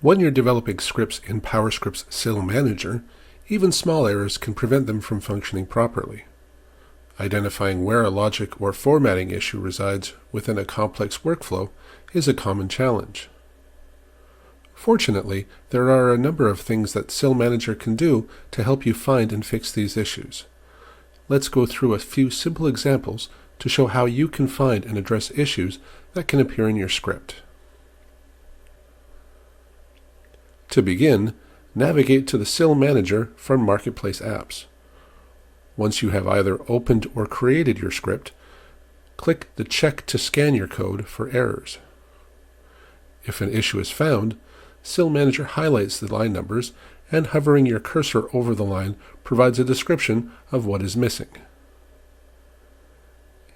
When you're developing scripts in PowerScripts SIL Manager, even small errors can prevent them from functioning properly. Identifying where a logic or formatting issue resides within a complex workflow is a common challenge. Fortunately, there are a number of things that SIL Manager can do to help you find and fix these issues. Let's go through a few simple examples to show how you can find and address issues that can appear in your script. To begin, navigate to the SIL Manager from Marketplace Apps. Once you have either opened or created your script, click the Check to scan your code for errors. If an issue is found, SIL Manager highlights the line numbers, and hovering your cursor over the line provides a description of what is missing.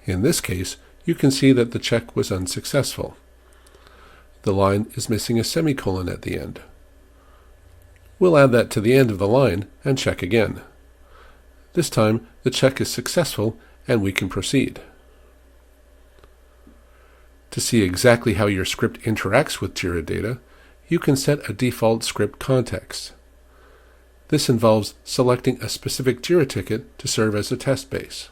In this case, you can see that the check was unsuccessful. The line is missing a semicolon at the end. We'll add that to the end of the line and check again. This time, the check is successful and we can proceed. To see exactly how your script interacts with Jira data, you can set a default script context. This involves selecting a specific Jira ticket to serve as a test base.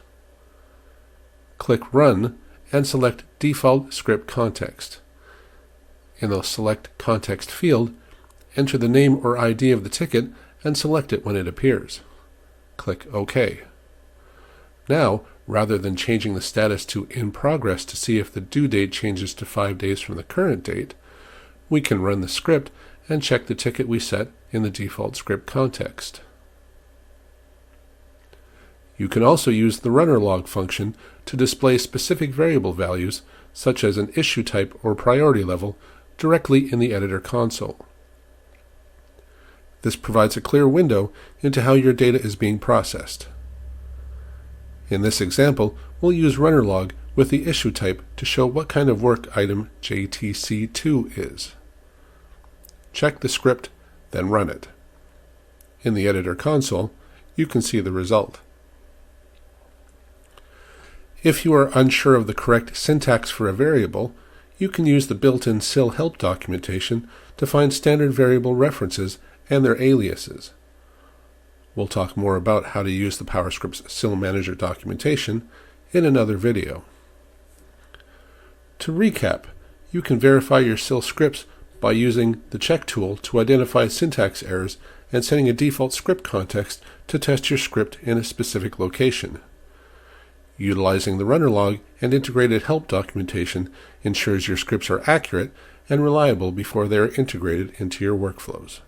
Click Run and select Default Script Context. In the Select Context field, enter the name or ID of the ticket and select it when it appears. Click OK. Now, rather than changing the status to In Progress to see if the due date changes to 5 days from the current date, we can run the script and check the ticket we set in the default script context. You can also use the runner log function to display specific variable values, such as an issue type or priority level, directly in the editor console. This provides a clear window into how your data is being processed. In this example, we'll use runner log with the issue type to show what kind of work item JTC2 is. Check the script, then run it. In the editor console, you can see the result. If you are unsure of the correct syntax for a variable, you can use the built-in SIL help documentation to find standard variable references and their aliases. We'll talk more about how to use the PowerScripts SIL Manager documentation in another video. To recap, you can verify your SIL scripts by using the check tool to identify syntax errors and setting a default script context to test your script in a specific location. Utilizing the runner log and integrated help documentation ensures your scripts are accurate and reliable before they are integrated into your workflows.